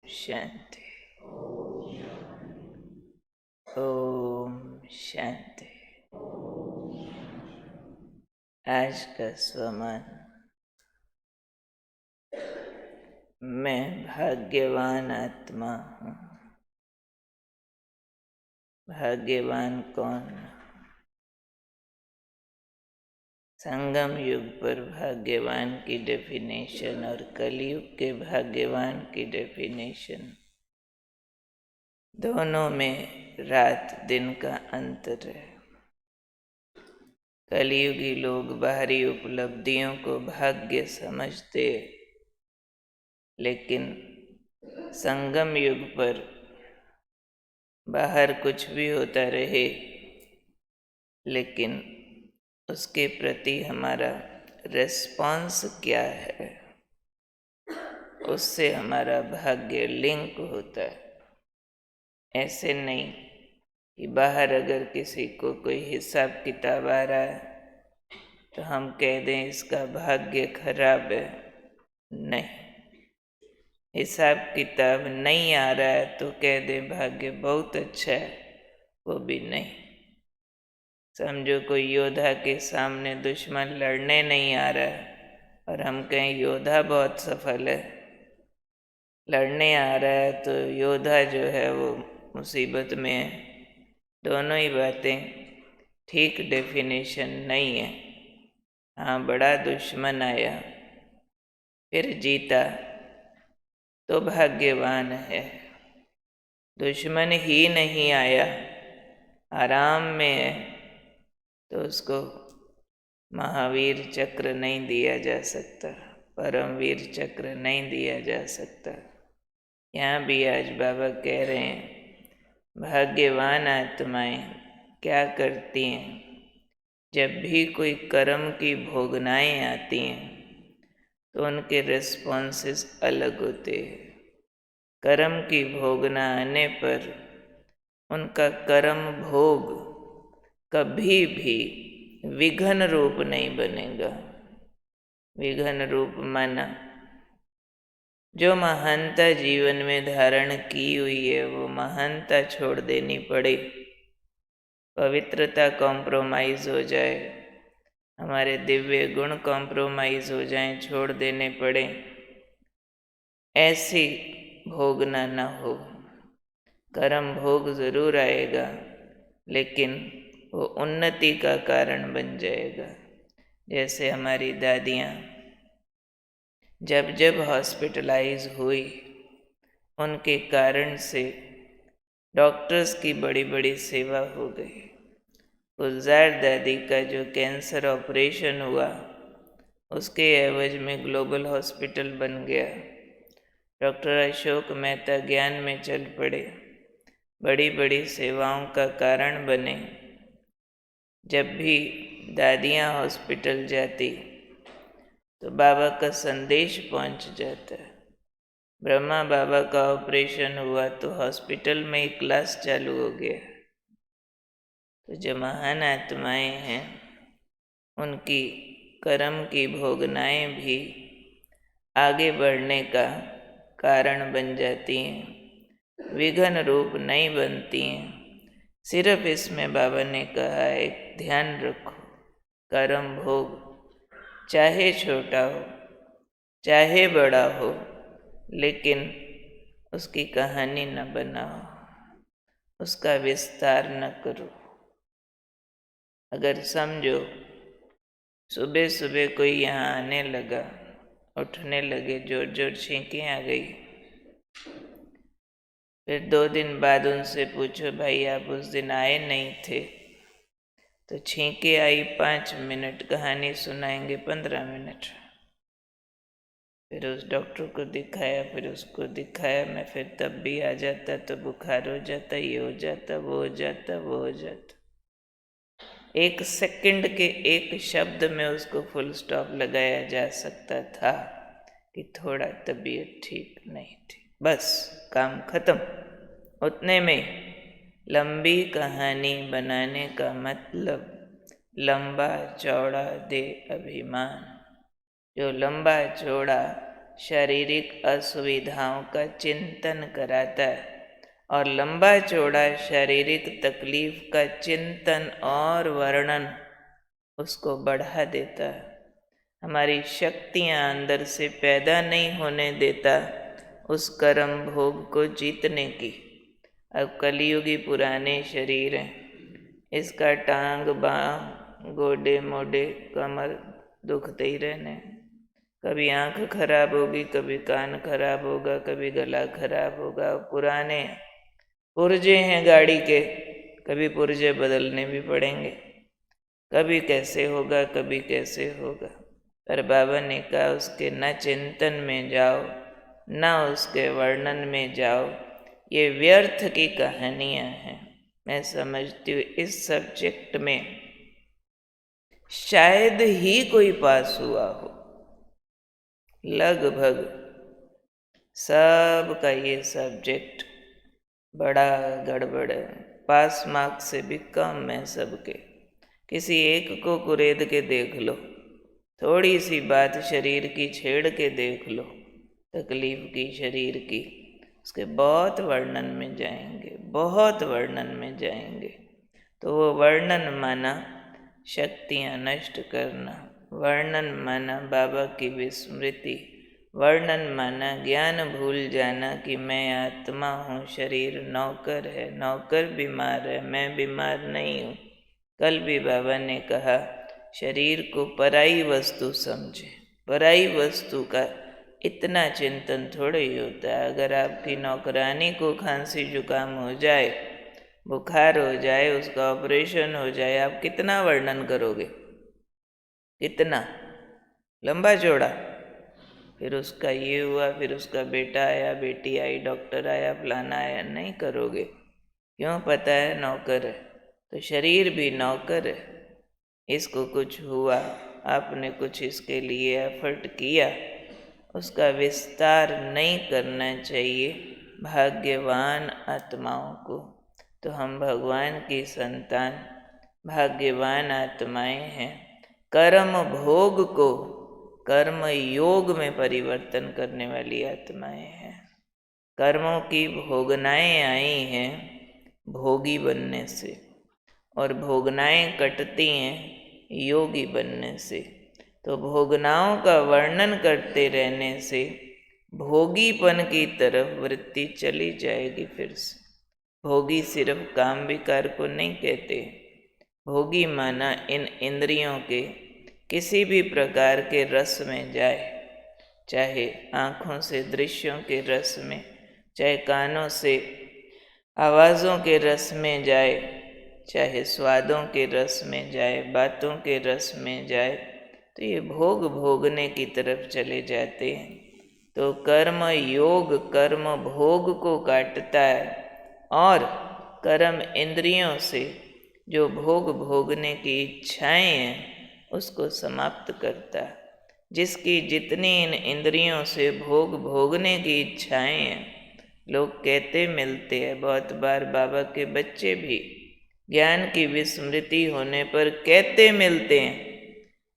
शांति। ओम शांति। आज का स्वमान, मैं भाग्यवान आत्मा हूँ। भाग्यवान कौन? संगम युग पर भाग्यवान की डेफिनेशन और कलयुग के भाग्यवान की डेफिनेशन, दोनों में रात दिन का अंतर है। कलयुगी लोग बाहरी उपलब्धियों को भाग्य समझते, लेकिन संगम युग पर बाहर कुछ भी होता रहे, लेकिन उसके प्रति हमारा रिस्पॉन्स क्या है, उससे हमारा भाग्य लिंक होता है। ऐसे नहीं कि बाहर अगर किसी को कोई हिसाब किताब आ रहा है तो हम कह दें इसका भाग्य खराब है। नहीं, हिसाब किताब नहीं आ रहा है तो कह दें भाग्य बहुत अच्छा है, वो भी नहीं। समझो कोई योद्धा के सामने दुश्मन लड़ने नहीं आ रहा है और हम कहें योद्धा बहुत सफल है। लड़ने आ रहा है तो योद्धा जो है वो मुसीबत में है। दोनों ही बातें ठीक डेफिनेशन नहीं है। हाँ, बड़ा दुश्मन आया फिर जीता तो भाग्यवान है। दुश्मन ही नहीं आया, आराम में है, तो उसको महावीर चक्र नहीं दिया जा सकता, परमवीर चक्र नहीं दिया जा सकता। यहाँ भी आज बाबा कह रहे हैं, भाग्यवान आत्माएं क्या करती हैं? जब भी कोई कर्म की भोगनाएं आती हैं तो उनके रिस्पॉन्सेस अलग होते हैं। कर्म की भोगना आने पर उनका कर्म भोग कभी भी विघन रूप नहीं बनेगा। विघन रूप माना जो महानता जीवन में धारण की हुई है वो महानता छोड़ देनी पड़े, पवित्रता कॉम्प्रोमाइज हो जाए, हमारे दिव्य गुण कॉम्प्रोमाइज हो जाएं, छोड़ देने पड़े, ऐसी भोगना न हो। कर्म भोग जरूर आएगा, लेकिन वो उन्नति का कारण बन जाएगा। जैसे हमारी दादियाँ जब जब हॉस्पिटलाइज हुई, उनके कारण से डॉक्टर्स की बड़ी बड़ी सेवा हो गई। गुलजार दादी का जो कैंसर ऑपरेशन हुआ, उसके एवज में ग्लोबल हॉस्पिटल बन गया। डॉक्टर अशोक मेहता ज्ञान में चल पड़े, बड़ी बड़ी सेवाओं का कारण बने। जब भी दादियाँ हॉस्पिटल जाती तो बाबा का संदेश पहुंच जाता है। ब्रह्मा बाबा का ऑपरेशन हुआ तो हॉस्पिटल में ही क्लास चालू हो गया। तो जो महान आत्माएं हैं उनकी कर्म की भोगनाएं भी आगे बढ़ने का कारण बन जाती हैं, विघन रूप नहीं बनती हैं। सिर्फ इसमें बाबा ने कहा एक ध्यान रखो, कर्म भोग चाहे छोटा हो चाहे बड़ा हो, लेकिन उसकी कहानी न बनाओ, उसका विस्तार न करो। अगर समझो सुबह सुबह कोई यहाँ आने लगा, उठने लगे, जोर जोर छींकें आ गई, फिर 2 दिन बाद उनसे पूछो भाई आप उस दिन आए नहीं थे, तो छींकें आई 5 मिनट, कहानी सुनाएंगे 15 मिनट। फिर उस डॉक्टर को दिखाया, फिर उसको दिखाया, मैं फिर तब भी आ जाता तो बुखार हो जाता, ये हो जाता, वो हो जाता, वो हो जाता। 1 सेकंड के एक शब्द में उसको फुल स्टॉप लगाया जा सकता था कि थोड़ा तबीयत ठीक नहीं थी, बस काम खत्म। उतने में लंबी कहानी बनाने का मतलब लंबा चौड़ा दे अभिमान। जो लंबा चौड़ा शारीरिक असुविधाओं का चिंतन कराता है और लंबा चौड़ा शारीरिक तकलीफ का चिंतन और वर्णन उसको बढ़ा देता है। हमारी शक्तियां अंदर से पैदा नहीं होने देता उस कर्म भोग को जीतने की। अब कलियुगी पुराने शरीर हैं, इसका टांग बांह गोडे मोडे कमर दुखते ही रहने। कभी आंख खराब होगी, कभी कान खराब होगा, कभी गला खराब होगा। पुराने पुर्जे हैं गाड़ी के, कभी पुर्जे बदलने भी पड़ेंगे। कभी कैसे होगा, कभी कैसे होगा। पर बाबा ने कहा उसके न चिंतन में जाओ, न उसके वर्णन में जाओ, ये व्यर्थ की कहानियां हैं। मैं समझती हूँ इस सब्जेक्ट में शायद ही कोई पास हुआ हो। लगभग सबका ये सब्जेक्ट बड़ा गड़बड़ है, पास मार्क्स से भी कम है सबके। किसी एक को कुरेद के देख लो, थोड़ी सी बात शरीर की छेड़ के देख लो, तकलीफ की शरीर की, उसके बहुत वर्णन में जाएंगे, बहुत वर्णन में जाएंगे। तो वो वर्णन माना शक्तियाँ नष्ट करना, वर्णन माना बाबा की विस्मृति, वर्णन माना ज्ञान भूल जाना कि मैं आत्मा हूँ, शरीर नौकर है, नौकर बीमार है, मैं बीमार नहीं हूँ। कल भी बाबा ने कहा शरीर को पराई वस्तु समझे। पराई वस्तु का इतना चिंतन थोड़े ही होता है। अगर आपकी नौकरानी को खांसी जुकाम हो जाए, बुखार हो जाए, उसका ऑपरेशन हो जाए, आप कितना वर्णन करोगे? कितना लंबा चौड़ा। फिर उसका ये हुआ, फिर उसका बेटा आया, बेटी आई, डॉक्टर आया, फलाना आया, नहीं करोगे। क्यों? पता है नौकर है। तो शरीर भी नौकर है। इसको कुछ हुआ, आपने कुछ इसके लिए एफर्ट किया, उसका विस्तार नहीं करना चाहिए भाग्यवान आत्माओं को। तो हम भगवान की संतान भाग्यवान आत्माएं हैं। कर्म भोग को कर्म योग में परिवर्तन करने वाली आत्माएं हैं। कर्मों की भोगनाएं आई हैं भोगी बनने से, और भोगनाएं कटती हैं योगी बनने से। तो भोगनाओं का वर्णन करते रहने से भोगीपन की तरफ वृत्ति चली जाएगी। फिर से भोगी सिर्फ काम विकार को नहीं कहते। भोगी माना इन इंद्रियों के किसी भी प्रकार के रस में जाए, चाहे आँखों से दृश्यों के रस में, चाहे कानों से आवाज़ों के रस में जाए, चाहे स्वादों के रस में जाए, बातों के रस में जाए, तो ये भोग भोगने की तरफ चले जाते हैं। तो कर्म योग कर्म भोग को काटता है और कर्म इंद्रियों से जो भोग भोगने की इच्छाएं हैं उसको समाप्त करता है। जिसकी जितनी इन इंद्रियों से भोग भोगने की इच्छाएं हैं, लोग कहते मिलते हैं बहुत बार, बाबा के बच्चे भी ज्ञान की विस्मृति होने पर कहते मिलते हैं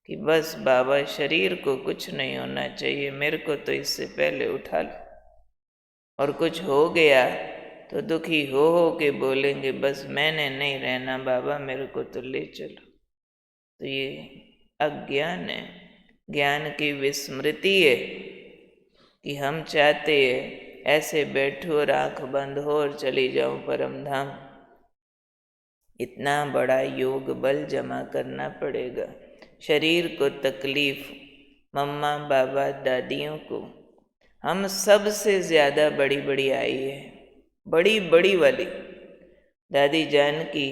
कि बस बाबा शरीर को कुछ नहीं होना चाहिए, मेरे को तो इससे पहले उठा लो। और कुछ हो गया तो दुखी हो के बोलेंगे बस मैंने नहीं रहना बाबा, मेरे को तो ले चलो। तो ये अज्ञान है, ज्ञान की विस्मृति है कि हम चाहते हैं ऐसे बैठो और आँख बंद हो और चली जाऊं परम धाम। इतना बड़ा योग बल जमा करना पड़ेगा। शरीर को तकलीफ, मम्मा बाबा दादियों को, हम सबसे ज़्यादा बड़ी बड़ी आई है, बड़ी बड़ी वाली। दादी जान की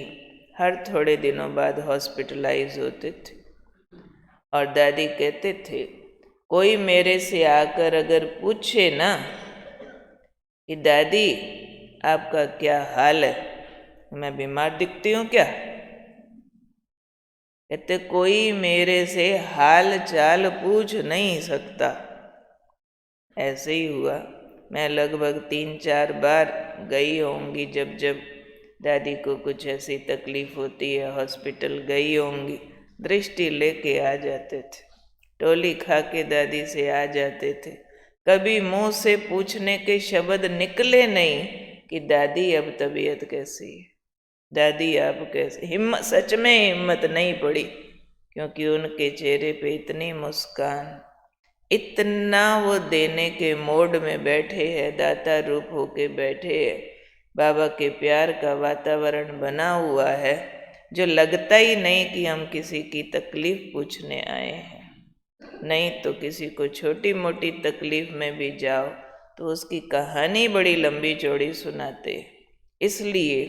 हर थोड़े दिनों बाद हॉस्पिटलाइज होते थे और दादी कहते थे कोई मेरे से आकर अगर पूछे ना कि दादी आपका क्या हाल है, मैं बीमार दिखती हूँ क्या? कहते कोई मेरे से हाल चाल पूछ नहीं सकता। ऐसे ही हुआ। मैं लगभग 3-4 बार गई होंगी, जब जब दादी को कुछ ऐसी तकलीफ होती है हॉस्पिटल गई होंगी। दृष्टि लेके आ जाते थे, टोली खा के दादी से आ जाते थे। कभी मुंह से पूछने के शब्द निकले नहीं कि दादी अब तबीयत कैसी है, दादी आप कैसे। हिम्मत, सच में हिम्मत नहीं पड़ी, क्योंकि उनके चेहरे पे इतनी मुस्कान, इतना वो देने के मोड में बैठे हैं, दाता रूप होके बैठे हैं। बाबा के प्यार का वातावरण बना हुआ है, जो लगता ही नहीं कि हम किसी की तकलीफ पूछने आए हैं। नहीं तो किसी को छोटी मोटी तकलीफ में भी जाओ तो उसकी कहानी बड़ी लंबी चौड़ी सुनाते। इसलिए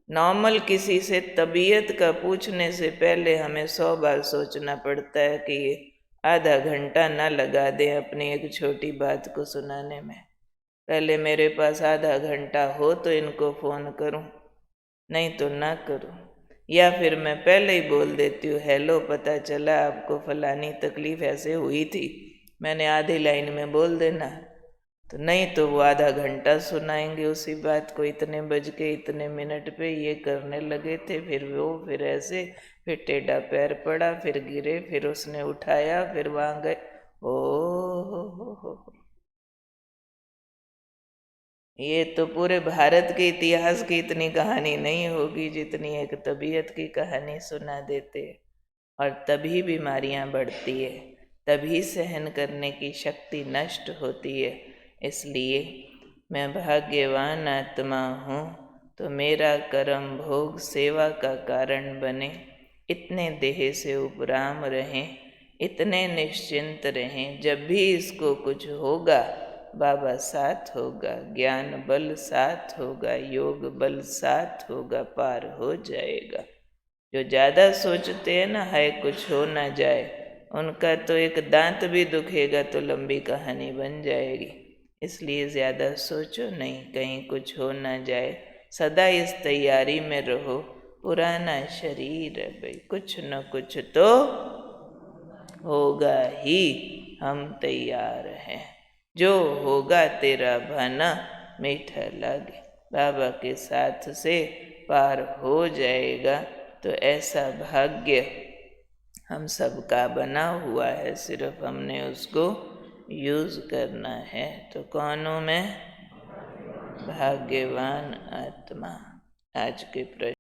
नॉर्मल किसी से तबीयत का पूछने से पहले हमें 100 बार सोचना पड़ता है कि ये आधा घंटा ना लगा दें अपनी एक छोटी बात को सुनाने में। पहले मेरे पास आधा घंटा हो तो इनको फ़ोन करूं, नहीं तो ना करूं। या फिर मैं पहले ही बोल देती हूँ, हेलो पता चला आपको फलानी तकलीफ ऐसे हुई थी, मैंने आधी लाइन में बोल देना। तो नहीं तो वो आधा घंटा सुनाएंगे उसी बात को, इतने बज के इतने मिनट पे ये करने लगे थे, फिर वो, फिर ऐसे, फिर टेढ़ा पैर पड़ा, फिर गिरे, फिर उसने उठाया, फिर वहाँ गए। ओ हो, ये तो पूरे भारत के इतिहास की इतनी कहानी नहीं होगी जितनी एक तबीयत की कहानी सुना देते। और तभी बीमारियां बढ़ती है, तभी सहन करने की शक्ति नष्ट होती है। इसलिए मैं भाग्यवान आत्मा हूँ, तो मेरा कर्म भोग सेवा का कारण बने। इतने देह से उपराम रहें, इतने निश्चिंत रहें, जब भी इसको कुछ होगा बाबा साथ होगा, ज्ञान बल साथ होगा, योग बल साथ होगा, पार हो जाएगा। जो ज़्यादा सोचते हैं ना, है कुछ हो ना जाए, उनका तो एक दांत भी दुखेगा तो लंबी कहानी बन जाएगी। इसलिए ज़्यादा सोचो नहीं, कहीं कुछ हो ना जाए। सदा इस तैयारी में रहो, पुराना शरीर है भाई, कुछ न कुछ तो होगा ही, हम तैयार हैं। जो होगा तेरा भाना मीठा लागे, बाबा के साथ से पार हो जाएगा। तो ऐसा भाग्य हम सबका बना हुआ है, सिर्फ हमने उसको यूज़ करना है। तो कौन हूँ मैं? भाग्यवान आत्मा। आज के प्रश्न